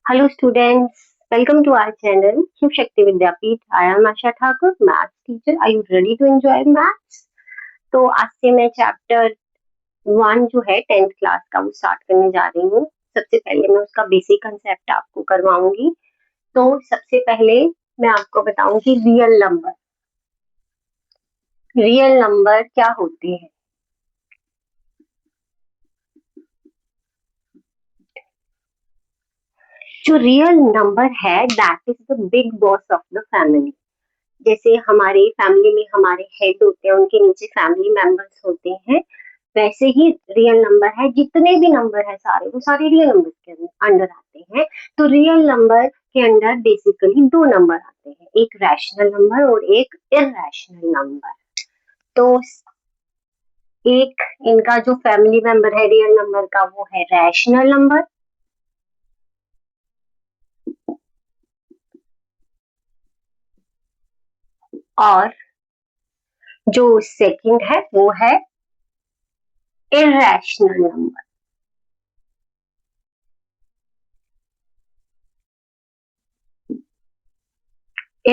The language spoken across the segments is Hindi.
Hello students, welcome to our channel Shiv Shakti Vidyapeeth. I am Asha Thakur, maths teacher. Are you ready to enjoy maths? तो आज से मैं चैप्टर 1 जो है 10th क्लास का वो स्टार्ट करने जा रही हूँ। सबसे पहले मैं उसका बेसिक कंसेप्ट आपको करवाऊंगी। तो सबसे पहले मैं आपको बताऊंगी रियल नंबर। रियल नंबर क्या होते हैं? जो रियल नंबर है that is the big boss of the family. जैसे हमारे फैमिली में हमारे हेड होते हैं, उनके नीचे फैमिली मेंबर्स होते हैं, वैसे ही रियल नंबर है। जितने भी नंबर है सारे वो सारे रियल नंबर के अंडर आते हैं। तो रियल नंबर के अंडर बेसिकली दो नंबर आते हैं, एक रैशनल नंबर और एक इररेशनल नंबर। तो एक इनका जो फैमिली मेंबर है रियल नंबर का वो है रैशनल नंबर, और जो सेकंड है वो है इररेशनल नंबर।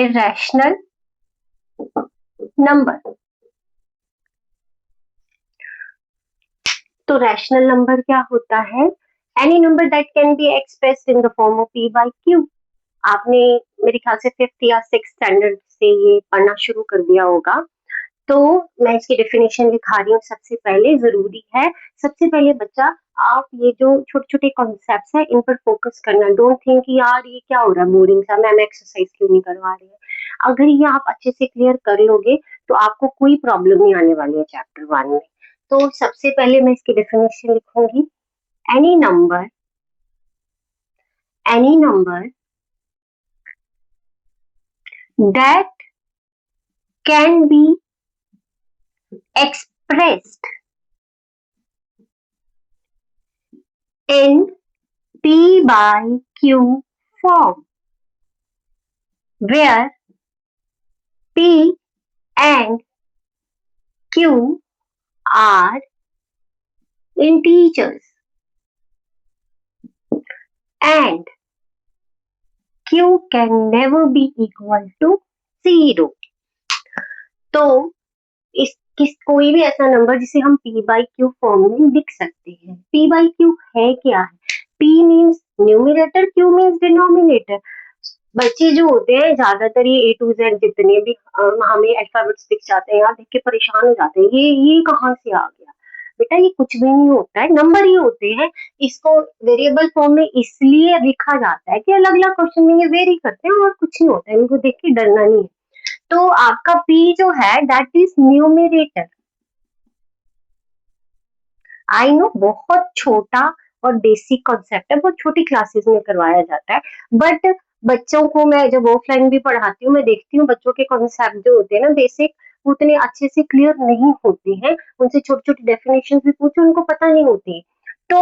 Irrational number. तो रैशनल नंबर क्या होता है? Any number that can be expressed in the form of P by Q. आपने मेरे ख्याल से 5th या 6th स्टैंडर्ड से ये पढ़ना शुरू कर दिया होगा। तो मैं इसकी डेफिनेशन लिखा रही हूँ। सबसे पहले जरूरी है, सबसे पहले बच्चा आप ये जो छोटे छोटे कॉन्सेप्ट्स हैं इन पर फोकस करना। डोंट थिंक कि यार ये क्या हो रहा है बोरिंग सा, मैम एक्सरसाइज क्यों नहीं करवा रही है। अगर ये आप अच्छे से क्लियर कर लोगे तो आपको कोई प्रॉब्लम नहीं आने वाली है चैप्टर 1 में। तो सबसे पहले मैं इसकी डेफिनेशन लिखूंगी। Any number, any number that can be expressed in P by Q form, where P and Q are integers and Q can never be equal to 0. तो इस कोई भी ऐसा नंबर जिसे हम P by Q फॉर्म में लिख सकते हैं। P by Q है क्या है? P means numerator, Q means denominator. बच्चे जो होते हैं ज्यादातर ये A to Z जितने भी हमें अल्फाबेट्स दिख जाते हैं, यहाँ देख के परेशान हो जाते हैं, ये कहाँ से आ गया। बेटा ये कुछ भी नहीं होता है, नंबर ही होते हैं। इसको वेरिएबल फॉर्म में इसलिए लिखा जाता है कि अलग अलग क्वेश्चन में ये वेरी करते हैं, और कुछ नहीं होता है, इनको देख के डरना नहीं है। तो आपका P जो है that is numerator. I know बहुत छोटा और बेसिक कॉन्सेप्ट है, बहुत छोटी क्लासेस में करवाया जाता है, बट बच्चों को मैं जब ऑफलाइन भी पढ़ाती हूँ मैं देखती हूँ बच्चों के कॉन्सेप्ट जो होते हैं ना बेसिक, उतने अच्छे से क्लियर नहीं होते हैं। उनसे छोटी छोटी डेफिनेशन भी पूछो उनको पता नहीं होती। तो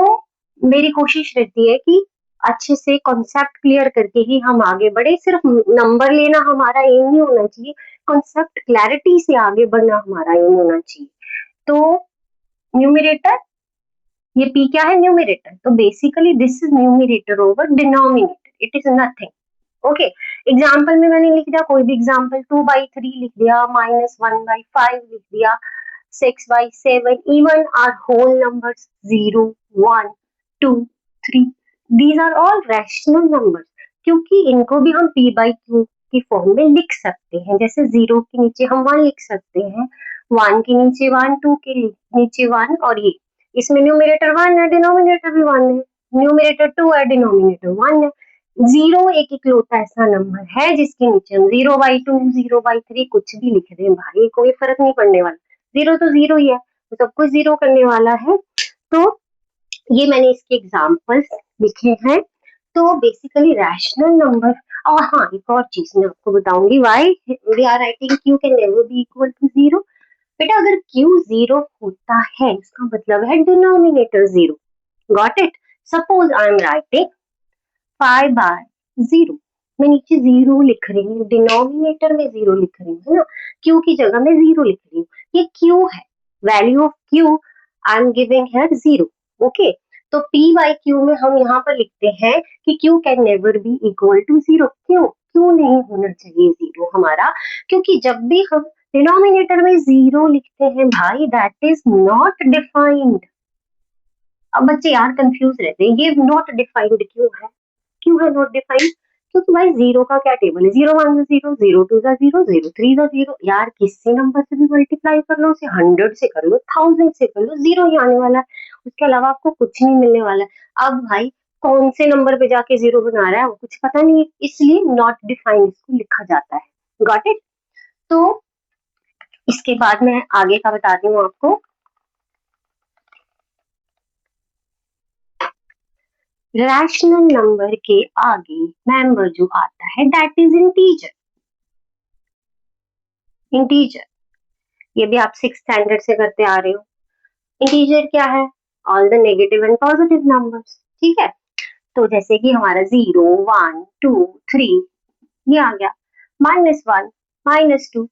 मेरी कोशिश रहती है कि अच्छे से कॉन्सेप्ट क्लियर करके ही हम आगे बढ़े। सिर्फ नंबर लेना हमारा एम नहीं होना चाहिए, कॉन्सेप्ट क्लैरिटी से आगे बढ़ना हमारा एम होना चाहिए। तो न्यूमिरेटर, ये P क्या है? न्यूमिरेटर। तो basically this is numerator over denominator, it is nothing. Okay, example में मैंने लिख दिया कोई भी एग्जाम्पल, 2/3 लिख दिया, -1/5 लिख दिया, 6/7, even are whole numbers 0, 1, 2, 3, these are all rational numbers, क्योंकि इनको भी हम P by Q की फॉर्म में लिख सकते हैं। जैसे 0 के नीचे हम 1 लिख सकते हैं, 1 के नीचे 1, 2 के नीचे 1, और ये इसमें न्यूमिनेटर 1 है, डिनोमिनेटर भी 1 है, न्यूमिनेटर 2 है, डिनोमिनेटर 1 है। 0 एक इकलौता ऐसा नंबर है जिसके नीचे हम 0/2, 0/3 कुछ भी लिख दें भाई, कोई फर्क नहीं पड़ने वाला। 0 तो 0 ही है, तो सब कुछ 0 करने वाला है। तो ये मैंने इसके एग्जाम्पल्स लिखे हैं। तो बेसिकली रैशनल नंबर। और हाँ, एक और चीज मैं आपको बताऊंगी, why we are writing Q can never be equal to 0। बेटा अगर Q 0 होता है इसका मतलब है denominator 0। Got it? Suppose I am writing 5/0, मैं नीचे 0 लिख रही हूँ, डिनोमिनेटर में 0 लिख रही हूँ, है ना, Q की जगह में 0 लिख रही हूँ, ये Q है, value of Q I am giving here 0। Okay, तो P बाई Q में हम यहाँ पर लिखते हैं कि Q can never be equal to 0। क्यों नहीं होना चाहिए 0 हमारा? क्योंकि जब भी हम डिनोमिनेटर में 0 लिखते हैं भाई, दैट इज नॉट डिफाइंड। अब बच्चे यार कंफ्यूज रहते हैं, ये नॉट डिफाइंड क्यों है नॉट डिफाइंड? क्योंकि भाई 0 का क्या टेबल है, 0 1 जा 0, 0 2 जा 0, 0 3 जा 0। यार किसी नंबर से भी मल्टीप्लाई कर लो, उसे 100 से कर लो, 1000 से कर लो, 0 ही आने वाला है, उसके अलावा आपको कुछ नहीं मिलने वाला है। अब भाई कौन से नंबर पे जाके 0 बना रहा है वो कुछ पता नहीं है, इसलिए नॉट डिफाइंड इसको लिखा जाता है। Got it? तो इसके बाद मैं आगे का बताती हूँ आपको। रैशनल नंबर के आगे मेंबर जो आता है दैट इज इंटीजर। इंटीजर ये भी आप 6th स्टैंडर्ड से करते आ रहे हो। इंटीजर क्या है? All the negative and positive numbers. ठीक है, तो जैसे कि हमारा 0 1 2 3 ये आ गया, -1 -2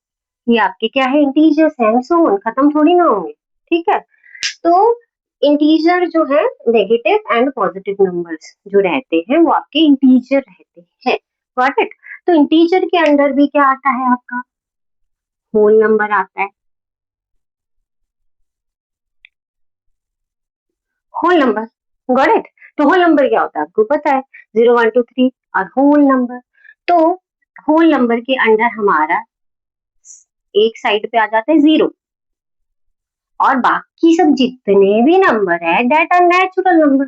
ये आपके क्या है? इंटीजर्स हैं, सो खत्म थोड़ी ना होंगे। ठीक है, तो इंटीजर जो है नेगेटिव एंड पॉजिटिव नंबर्स जो रहते हैं वो आपके इंटीजर रहते हैं। Got it? तो इंटीजर के अंदर भी क्या आता है आपका? होल नंबर आता है। Whole number. Got it? तो होल नंबर क्या होता है आपको पता है, 0 1 2 3 और होल नंबर। तो होल नंबर के अंदर हमारा एक साइड पे आ जाता है 0, और बाकी सब जितने भी नंबर है that are natural number.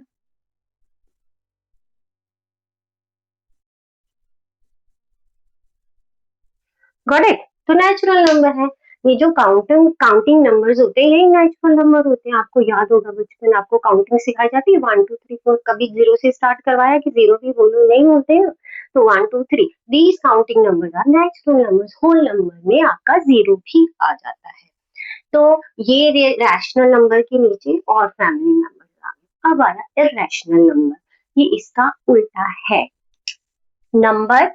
Got it? तो नेचुरल नंबर है। ये जो काउंटिंग नंबर्स होते हैं यही नेचुरल नंबर होते हैं। आपको याद होगा बचपन आपको काउंटिंग सिखाई जाती है 1 2 3 4, कभी 0 से स्टार्ट करवाया कि 0 भी बोलो नहीं होते हैं। तो 1 2 3 these counting numbers are natural numbers. Whole number में आपका 0 भी आ जाता है। तो ये रैशनल नंबर के नीचे और फैमिली मेंबर आ गए। अब आया इरेशनल नंबर, ये इसका उल्टा है। Number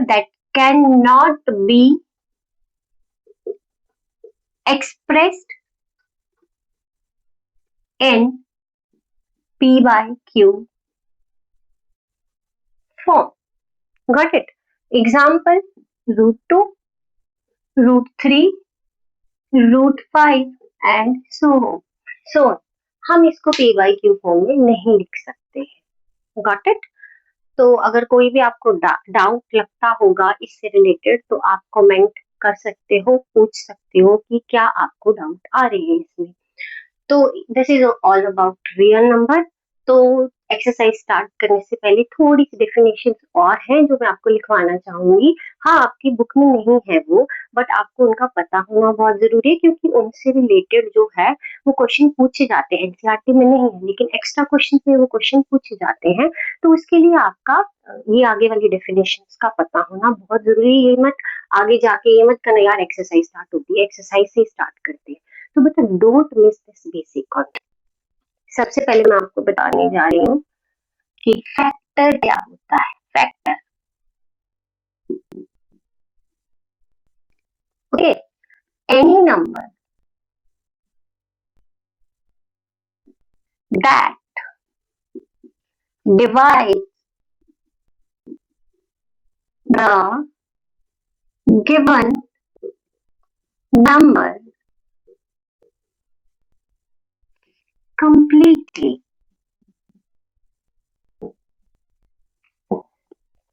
that cannot be expressed in P by Q form. Got it? Example: √2, √3, √5 and so on. So हम इसको P by Q फॉर्म में नहीं लिख सकते हैं। Got it? तो अगर कोई भी आपको डाउट लगता होगा इससे रिलेटेड तो आप कमेंट कर सकते हो, पूछ सकते हो कि क्या आपको डाउट आ रही है इसमें। तो this is all about real number. तो एक्सरसाइज स्टार्ट करने से पहले थोड़ी सी डेफिनेशन और हैं जो मैं आपको लिखवाना चाहूंगी। हाँ, आपकी बुक में नहीं है वो, बट आपको उनका पता होना बहुत जरूरी है, क्योंकि उनसे रिलेटेड जो है वो क्वेश्चन पूछे जाते हैं। एनसीईआरटी में नहीं है लेकिन एक्स्ट्रा क्वेश्चन में वो क्वेश्चन पूछे जाते हैं। तो उसके लिए आपका ये आगे वाली डेफिनेशन का पता होना बहुत जरूरी है। ये मत आगे जाके ये मत करना यार एक्सरसाइज स्टार्ट होती है, एक्सरसाइज से स्टार्ट करते हैं। तो बेटा don't miss this basic concept. सबसे पहले मैं आपको बताने जा रही हूँ कि फैक्टर क्या होता है। Factor, okay, any number that divide the given number completely।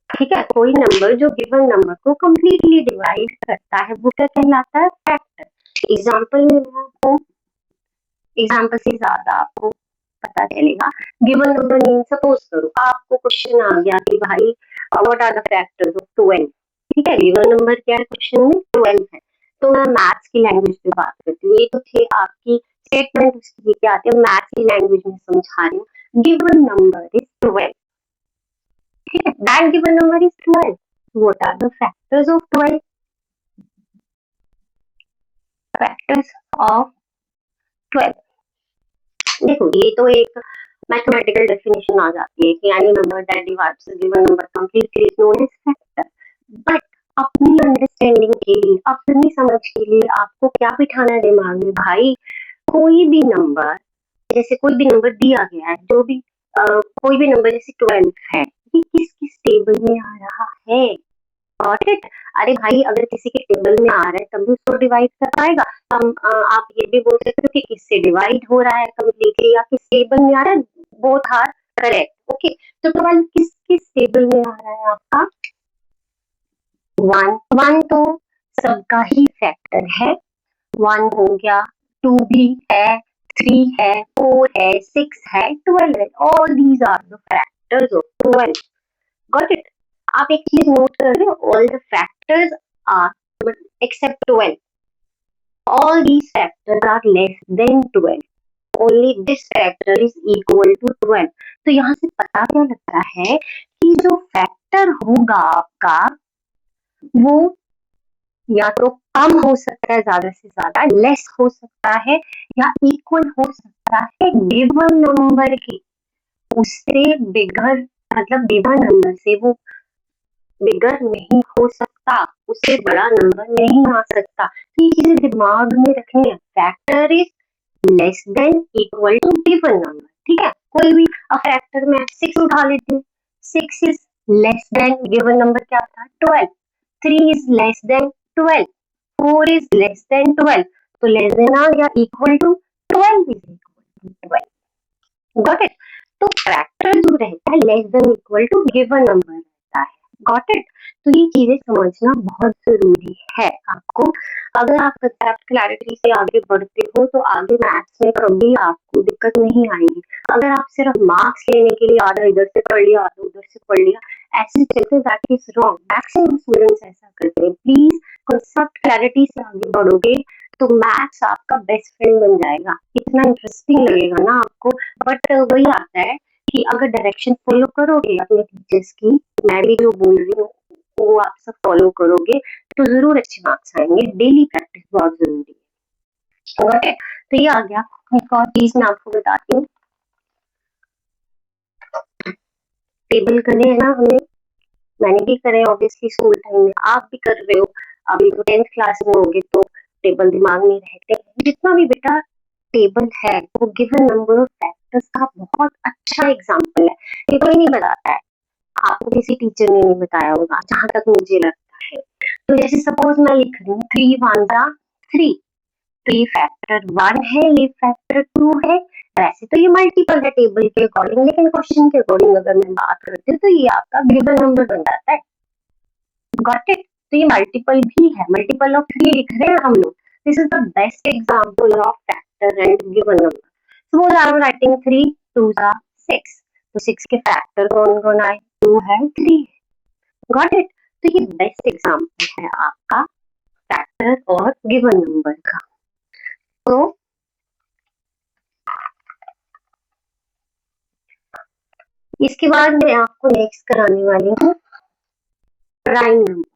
ठीक है, कोई नंबर जो गिवन नंबर को कंप्लीटली डिवाइड करता है वो क्या कहलाता है? फैक्टर। एग्जाम्पल में मैं आपको एग्जाम्पल से ज्यादा आपको पता चलेगा। गिवन नंबर मीन सपोज करो आपको क्वेश्चन आ गया कि भाई what are the factors of 12। ठीक है, गिवन नंबर क्या है क्वेश्चन में? 12 है। तो मैं मैथ्स की लैंग्वेज में बात करती हूँ। ये तो थे आपकी स्टेटमेंट, उसकी क्या आती है मैथ्स की लैंग्वेज में समझा रही हूँ। Given number is 12। ठीक है, that given number is 12। What are the factors of 12? Factors of 12, देखो ये तो एक मैथमेटिकल डेफिनेशन आ जाती है कि any number that divides the given number completely is known age factor. But अपनी अंडरस्टैंडिंग के लिए, अपनी समझ के लिए आपको क्या बिठाना है दिमाग में भाई? कोई भी नंबर, जैसे कोई भी नंबर दिया गया है, जो भी कोई भी नंबर जैसे 12 है, ये किस किस टेबल में आ रहा है? Got it? अरे भाई, अगर किसी के टेबल में आ रहा है तभी उसको डिवाइड कर पाएगा। हम आप ये भी बोल सकते हो कि किससे डिवाइड हो रहा है कम्प्लीटली, या किस टेबल में आ रहा है। Both are correct. ओके, तो 12 किस किस टेबल में आ रहा है आपका? वन। वन तो सबका ही फैक्टर है। वन हो गया, टू भी है, थ्री है, फोर है, सिक्स है, 12 है। All these are the factors of 12। Got it? आप एक चीज नोट कर रहे हो, all the factors are except 12, all these factors are less than 12, only this factor is equal to 12। तो यहाँ से पता क्या लगता है कि जो फैक्टर होगा आपका, वो या तो कम हो सकता है, ज्यादा से ज्यादा लेस हो सकता है, या इक्वल हो सकता है गिवन नंबर के। उससे बिगर, मतलब गिवन नंबर से वो बिगर नहीं हो सकता, उससे बड़ा नंबर नहीं आ सकता। तो ये चीजें दिमाग में रखनी है। Factor is less than equal to given number. ठीक है, कोई भी फैक्टर में 6 उठा लेते हैं, 6 is less than given number क्या था? 12। 3 is less than 12। 4 is less than 12। तो लेस देन आ गया, equal to 12 is equal to 12। Got it? तो फैक्टर जो रहता है less than equal to given number रहता है। Got it? तो ये चीजें समझना बहुत जरूरी है आपको। अगर आप कंसेप्ट क्लैरिटी से आगे बढ़ते हो तो आगे मैथ्स में कभी आपको दिक्कत नहीं आएगी। अगर आप सिर्फ मार्क्स लेने के लिए आधा इधर से पढ़ लिया, आधा उधर से पढ़ लिया, ऐसे चलते, that is wrong. Maximum students ऐसा करते हैं। प्लीज कंसेप्ट क्लैरिटी से आगे बढ़ोगे तो मैथ्स आपका बेस्ट फ्रेंड बन जाएगा। इतना इंटरेस्टिंग लगेगा ना आपको। बट वही आता है कि अगर डायरेक्शन फॉलो करोगे अपने टीचर्स की, मैं भी जो बोल रही हूँ वो आप सब फॉलो करोगे, तो जरूर अच्छे मार्क्स आएंगे। डेली प्रैक्टिस बहुत जरूरी है। ओके, तो ये आ गया। एक और चीज मैं आपको बताती हूँ, टेबल करने हैं ना हमें, मैंने भी करे ऑब्वियसली स्कूल टाइम में, आप भी कर रहे हो। अभी तो 10th क्लास में होगे तो टेबल दिमाग में रहते हैं। जितना भी बेटा टेबल है वो गिवन नंबर ऑफ फैक्टर्स का बहुत अच्छा एग्जाम्पल है। ये कोई नहीं बताता है, आपको किसी टीचर ने नहीं बताया होगा जहां तक मुझे लगता है। तो जैसे सपोज मैं लिख रही हूँ 3 वन जा 3, तो ये फैक्टर 1 है, ये फैक्टर 2 है। वैसे तो ये मल्टीपल है टेबल के अकॉर्डिंग, लेकिन क्वेश्चन के अकॉर्डिंग अगर मैं बात करती हूँ तो ये आपका गिवन नंबर बन जाता है। Got it? तो ये मल्टीपल भी है, मल्टीपल ऑफ 3 लिख रहे हैं हम लोग। This is the best example of factor and given number. Suppose I am writing 3 2 जा 6, तो 6 के फैक्टर कौन कौन आए? 2 है, 3 है। Got it? तो ये बेस्ट एग्जांपल है आपका फैक्टर और गिवन नंबर का। तो इसके बाद मैं आपको नेक्स्ट कराने वाली हूँ प्राइम नंबर।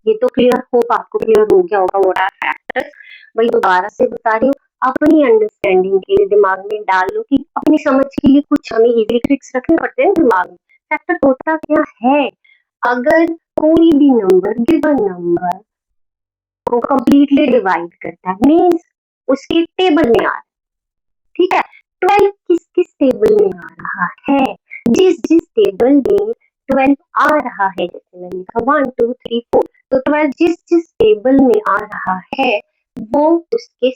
ये तो क्लियर, होप आपको क्लियर हो गया होगा व्हाट आर फैक्टर्स। वही दोबारा से बता रही हूँ, अपनी अंडरस्टैंडिंग के लिए दिमाग में डाल लो कि अपनी समझ के लिए कुछ हमें इजी ट्रिक्स रखने पड़ते हैं दिमाग में। फैक्टर होता क्या है? अगर कोई भी नंबर गिवन नंबर को कंप्लीटली डिवाइड करता है, मीन्स उसके टेबल में आ रहा है। ठीक है, 12 किस किस टेबल में आ रहा है? जिस जिस टेबल में 12 आ रहा है, जैसे मैंने लिखा 1 2 3 4, तो 12 जिस जिस टेबल में आ रहा है वो उसके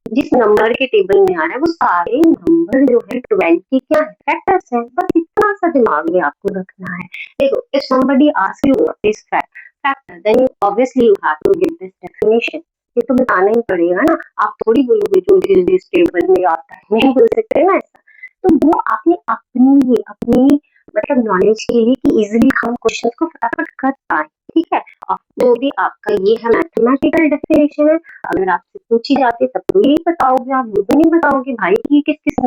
जिस नंबर के टेबल में आ रहा है वो सारे नंबर जो है 12 के क्या है? फैक्टर्स है। बस इतना सा दिमाग में आपको रखना है। देखो, if somebody asks you what is factor, then obviously you have to give this definition। ये तो बताना ही पड़ेगा ना। आप थोड़ी बोलोगे जो जिस जिस टेबल में आता है, नहीं बोल सकते ना ऐसा। तो वो आपने अपनी मतलब नॉलेज के लिए कि इजीली हम क्वेश्चंस को फटाफट कर पाए। ठीक है, और जो भी आपका ये है मैथमेटिकल डेफिनेशन है, अगर आपसे पूछी जाती है तब तो यही बताओगे आप, वो तो नहीं बताओगे भाई कि किस किस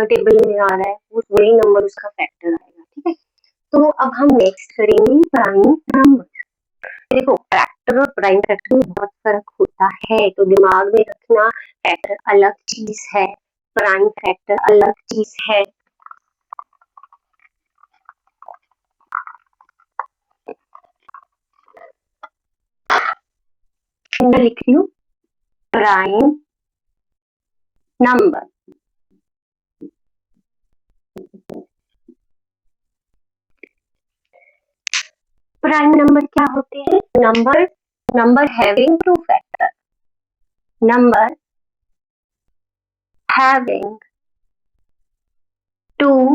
टेबल में आ रहा है, उस वही नंबर उसका फैक्टर आएगा। ठीक है, तो अब हम नेक्स्ट करेंगे प्राइम नंबर। देखो, फैक्टर और प्राइम फैक्टर में बहुत फर्क होता है, तो दिमाग में रखना, फैक्टर अलग चीज है, प्राइम फैक्टर अलग चीज है। मैं लिख रही हूँ प्राइम नंबर। प्राइम नंबर क्या होते हैं? Number having two factor, number having two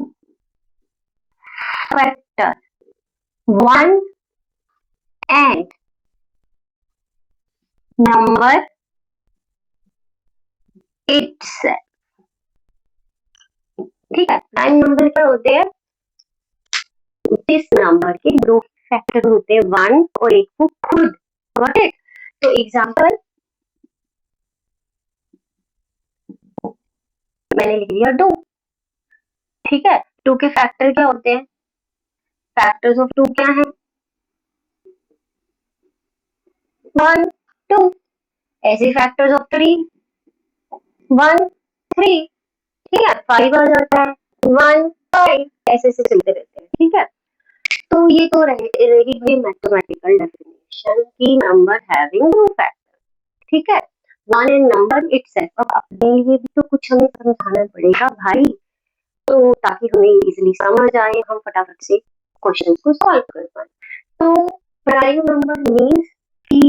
factor, one and number itself. ठीक है, प्राइम नंबर क्या होते हैं? इस नंबर के दो फैक्टर होते हैं, वन और एक को खुद। Got it? तो एग्जांपल मैंने लिख दिया टू। ठीक है, टू के फैक्टर क्या होते हैं? फैक्टर्स ऑफ टू क्या है? One two. ऐसे factors of three, one three. ठीक है, फाइव आ जाता है, वन फाइव, ऐसे ऐसे चलते रहते हैं। ठीक है, तो ये तो रही गई मैथमेटिकल डेफिनेशन की नंबर हैविंग टू फैक्टर। ठीक है, वन एंड नंबर इटसेल्फ। अब अपने लिए भी तो कुछ हमें समझाना पड़ेगा भाई, तो ताकि हमें इजीली समझ आए, हम फटाफट से क्वेश्चन को सॉल्व कर पाए। तो प्राइम नंबर मीन्स कि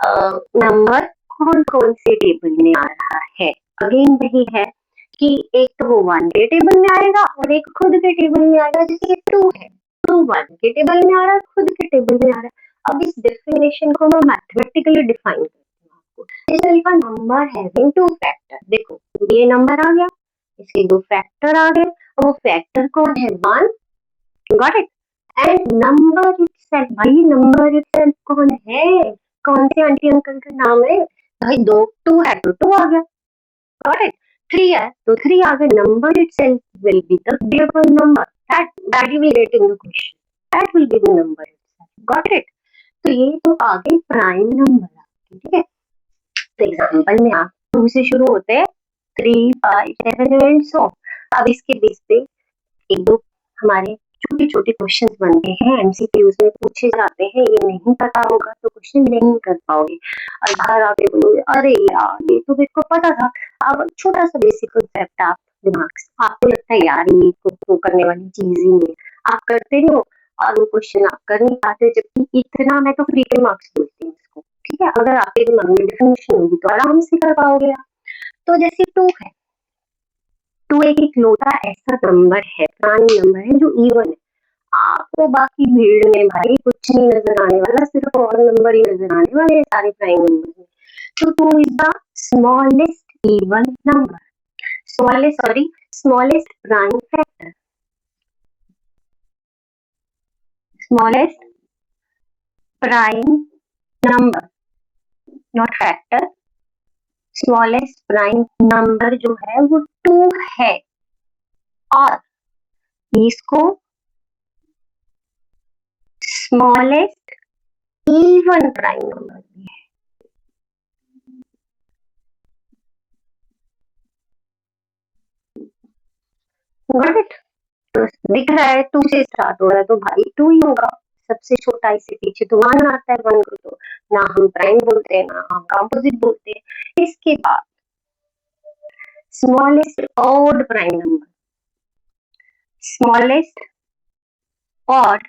नंबर कौन कौन से टेबल में आ रहा है। अगेन वही है कि एक तो वो वन के टेबल में आएगा और एक खुद के टेबल में आएगा। जैसे टू है, टू वन के टेबल में आ रहा है, खुद के टेबल में आ रहा है। अब इस डेफिनेशन को मैं मैथमेटिकली डिफाइन करती हूँ आपको। जैसे लिखा नंबर हैविंग टू फैक्टर। देखो ये नंबर आ गया, इसके दो फैक्टर आ गए, और वो फैक्टर कौन है? One. Got it? And number itself, भाई नंबर इटसेल्फ कौन है? कौन से आंटी अंकल का नाम है? भाई दो, टू है तो टू आ गया। Got it? थ्री है तो थ्री आ गया। Number itself will be the given number that you will get in the question, that will be the number itself. Got it? तो ये तो आ गए प्राइम नंबर आपके। ठीक है, तो एग्जांपल में आप टू से शुरू होते हैं, three five seven and so. अब इसके बेस पे एक दो हमारे छोटे छोटे क्वेश्चन बनते हैं, एमसीक्यूज में पूछे जाते हैं। ये नहीं पता होगा तो क्वेश्चन नहीं कर पाओगे, और घर आके बोलोगे अरे यार ये तो मेरे को पता था। अब छोटा सा बेसिक कंसेप्ट आप दिमाग से, आपको लगता है यार ये तो करने वाली चीज ही नहीं है, आप करते नहीं हो और वो क्वेश्चन आप कर नहीं पाते। जबकि इतना मैं तो फ्री के मार्क्स बोलती हूँ इसको। ठीक है, अगर आपके दिमाग में डिफिनेशन होगी तो आराम से कर पाओगे आप। तो जैसे टू है, टू एक इकलौता ऐसा नंबर है, प्राइम नंबर है जो इवन है। आपको बाकी भीड़ में भाई कुछ नहीं नजर आने वाला, सिर्फ और नंबर ही नजर आने वाले हैं सारे प्राइम नंबर में। तो two is the smallest even number, smallest prime factor, smallest prime number, not factor. Smallest prime number जो है वो टू है, और इसको स्मॉलेस्ट इवन प्राइम नंबर भी है। Got it? तो दिख रहा है टू से स्टार्ट हो रहा है तो भाई टू ही होगा। सबसे छोटा, इससे पीछे तो वन आता है, वन को तो ना हम प्राइम बोलते हैं ना हम कंपोजिट बोलते हैं। इसके बाद smallest odd prime number, smallest odd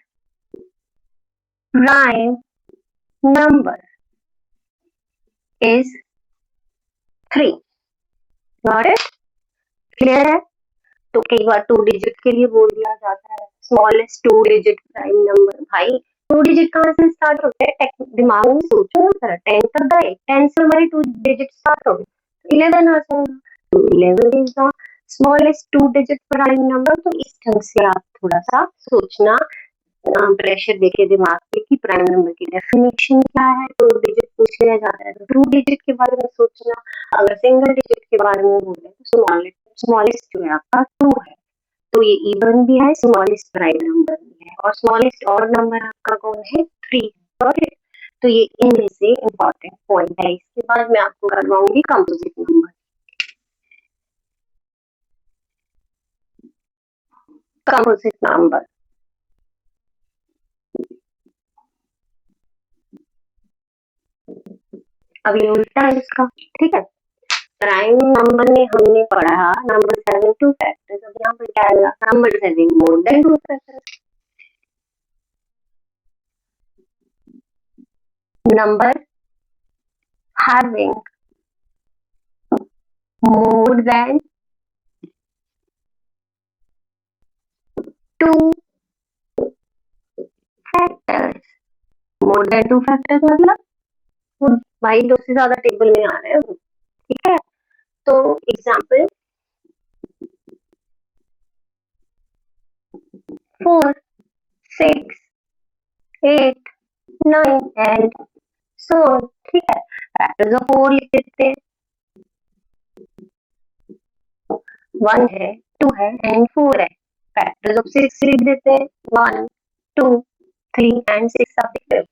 prime number is three. Got it? Clear है? तो कई बार टू डिजिट के लिए बोल दिया जाता है smallest two digit prime number. भाई टू डिजिट कहाँ से स्टार्ट होते हैं? दिमाग में सोचो ना सर, टेन तक गए, टेन से हमारी टू डिजिट स्टार्ट हो गए, 11 आ जाएगा। तो 11 is the smallest two digit prime number. तो इस ढंग से आप थोड़ा सा सोचना, प्रेशर देके दिमाग पे कि प्राइम नंबर की डेफिनेशन क्या है। टू डिजिट पूछ लिया जाता है तो टू डिजिट के बारे में सोचना, अगर सिंगल डिजिट के बारे में बोले तो स्मॉलेस्ट जो है आपका टू है। तो ये इवन भी है, स्मॉलेस्ट प्राइम नंबर भी है, और स्मॉलेस्ट ऑड नंबर आपका कौन है? थ्री। तो ये इनमें से इम्पोर्टेंट पॉइंट है। इसके बाद मैं आपको करवाऊंगी कंपोजिट नंबर। कंपोजिट नंबर अब ये उल्टा है इसका, ठीक है। प्राइम नंबर में हमने पढ़ा नंबर हैविंग टू फैक्टर्स, अब यहाँ पर क्या आएगा, number having more than two factors. Number having more than two factors. More than two factors मतलब वो भाई दो से ज्यादा टेबल में आ रहे हैं, ठीक है। तो एग्जाम्पल 4, 6, 8, 9 एंड सो, ठीक है। फैक्टर्स ऑफ 4 लिख देते हैं, 1 है, 2 है एंड 4 है। फैक्टर्स ऑफ 6 लिख देते हैं, 1, 2, 3 एंड 6 आप लिख रहे हो।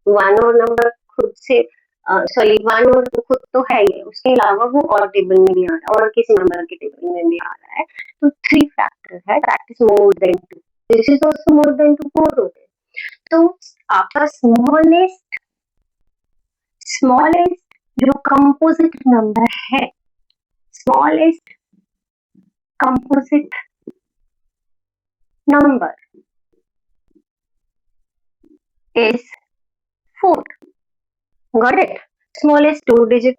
वन और नंबर खुद से सॉरी, वन और खुद तो है ही, उसके अलावा वो और टेबल में भी आ रहा है और किसी नंबर के टेबल में भी आ रहा है, तो 3 फैक्टर है, that is more than 2, this is also more than 2, both होते हैं। तो आपका स्मॉलेस्ट जो कंपोजिट नंबर है, smallest composite number is 4, got it। Smallest 2 digit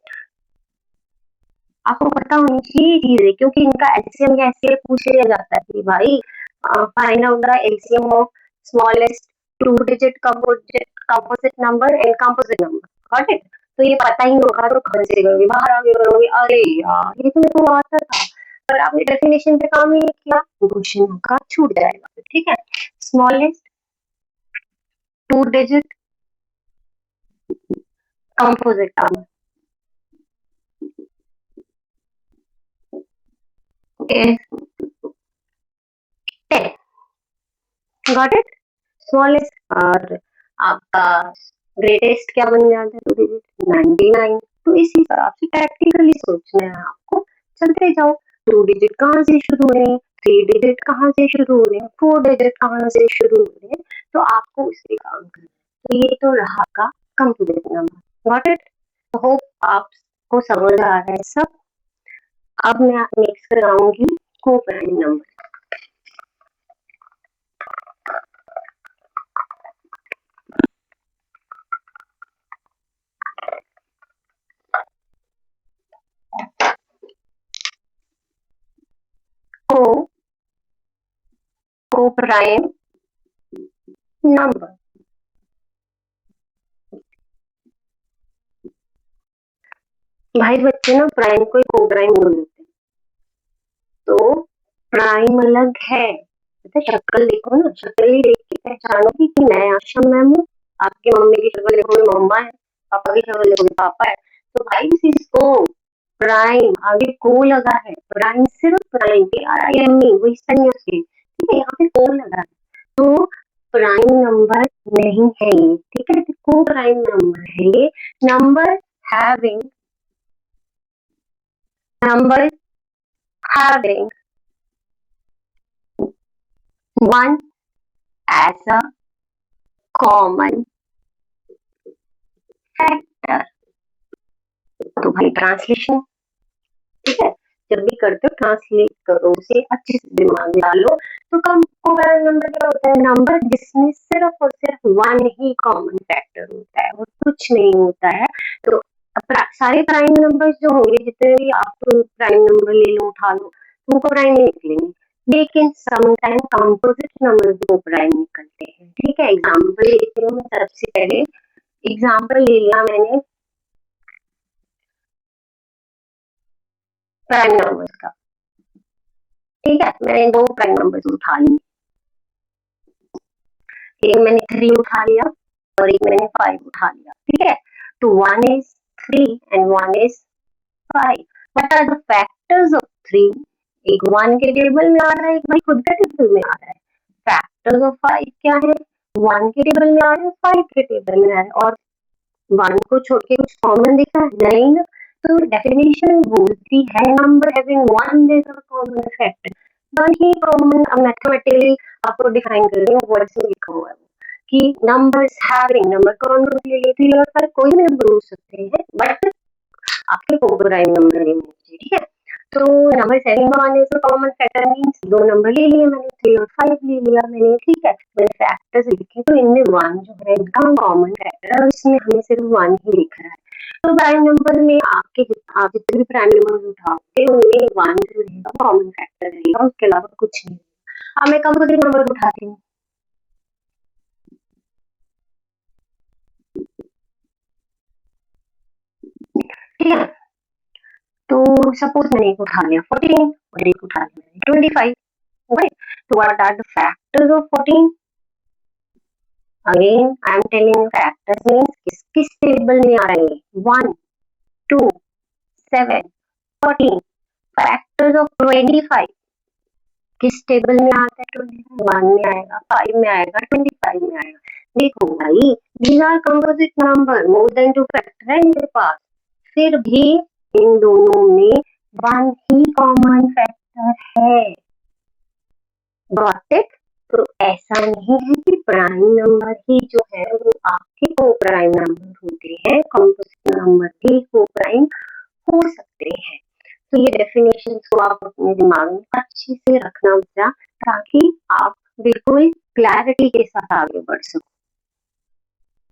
आपको पता होनी चाहिए चीज है, क्योंकि इनका एलसीएम कैसे पूछ लिया जाता है कि भाई find out the LCM of smallest 2 digit composite number and composite number, got it. तो ये पता ही होगा तो कहाँ से करोगे, बाहर आगे करोगे, अरे यार ये तो मेरे को आता था, पर आपने डेफिनेशन पे काम ही नहीं किया, क्वेश्चन का छूट जाएगा, ठीक है। Smallest 2 digit composite number is 10, got it. Smallest और आपका ग्रेटेस्ट क्या बन जाता है, 2 डिजिट 99। तो इसी हिसाब से प्रैक्टिकली सोचना है आपको, चलते जाओ। 2 डिजिट कहाँ से शुरू हो रहे हैं, 3 डिजिट कहाँ से शुरू हो रहे हैं, 4 डिजिट कहाँ से शुरू हो रहे हैं, तो आपको उससे काम करना है। तो ये तो रहा का complete number, got it. Hope आपको समझ आ रहा है सब। अब मैं नेक्स्ट कराऊंगी को प्राइम नंबर। को प्राइम नंबर, भाई बच्चे ना प्राइम को को प्राइम बोल देते हैं, तो प्राइम अलग है। पता है, शक्ल देखो ना, शक्ल ही देख के पहचानोगी कि मैं आशा मैम हूँ। आपकी मम्मी की शक्ल देखोगे मम्मा है, पापा की शक्ल देखोगे पापा है। तो भाई दिस इज को प्राइम, आगे को लगा है, प्राइम सिर्फ प्राइम के RIME वही सही है उसके, ठीक है, यहाँ पे को लगा है, तो प्राइम नंबर नहीं है ये, ठीक है। तो को प्राइम नंबर है ये, number having number having 1 as a common factor। तो भाई ट्रांसलेशन, ठीक है, जब भी करते हो ट्रांसलेट करो उसे, अच्छे से दिमाग में डालो। तो कंपोनेंट नंबर क्या होता है, नंबर जिसमें सिर्फ और सिर्फ वन ही कॉमन फैक्टर होता है और कुछ नहीं होता है। तो सारे प्राइम नंबर्स जो होंगे, जितने भी आप प्राइम नंबर ले लो उठा लो, उनको प्राइम नहीं निकलेंगे, लेकिन समटाइम कंपोजिट नंबर भी वो प्राइम निकलते हैं, ठीक है। एग्जाम्पल लेती हूँ मैं, सबसे पहले एग्जाम्पल ले लिया मैंने प्राइम नंबर्स का, ठीक है। मैंने 2 प्राइम नंबर्स उठा लिए, एक मैंने 3 उठा लिया और एक मैंने 5 उठा लिया, ठीक है। तो 1 is 3 and 1 is 5। What are the factors of 3? एक 1 के टेबल में आ रहा है, एक भाई खुद के टेबल में आ रहा है। फैक्टर्स ऑफ 5 क्या है, 1 के टेबल में आ रहा है, 5 के टेबल में आ रहा है, और 1 को छोड़ के कुछ कॉमन दिख रहा है नहीं ना। तो डेफिनेशन बोलती है number having 1 is a common factor, one he common. अब मैथमेटिकली आपको डिफाइन कर रही हूँ, वर्ड्स में लिखा हुआ है कि नंबर्स हैविंग, नंबर कौन कौन ले लेते हैं, पर कोई भी नंबर हो सकते हैं, बट आपके कोप्राइम नंबर नहीं होने चाहिए, ठीक है। तो नंबर 7 बनाने से कॉमन फैक्टर मीन्स दो नंबर ले लिए मैंने, 3 और 5 ले लिया मैंने, ठीक है। मैंने फैक्टर्स लिखे तो इनमें 1 जो है इनका कॉमन फैक्टर है और इसमें हमें सिर्फ 1 ही दिख रहा है। तो प्राइम नंबर में आप जितने भी प्राइम नंबर उठाओगे उनमें 1 जो रहेगा कॉमन फैक्टर रहेगा, उसके अलावा कुछ नहीं। अब मैं कंपोजिट नंबर उठाती हूँ, ठीक है। तो सपोज मैंने एक उठा लिया 14 और एक उठा लिया 25, राइट। तो what are the factors of 14? Again I am telling factors means किस टेबल में आ रहे हैं, 1 2 7 14। फैक्टर्स ऑफ 25 किस टेबल में आता है, 21 में आएगा, 5 में आएगा, 25 में आएगा। देखो भाई, these are composite number, more than 2 factor है इनके पास, फिर भी इन दोनों में 1 ही कॉमन फैक्टर है, गॉट इट। तो ऐसा नहीं है कि प्राइम नंबर ही जो है वो आपके को प्राइम नंबर होते हैं, कंपोजिट नंबर भी को प्राइम हो सकते हैं। तो ये डेफिनेशन को आप अपने दिमाग में अच्छे से रखना होगा ताकि आप बिल्कुल क्लैरिटी के साथ आगे बढ़ सको।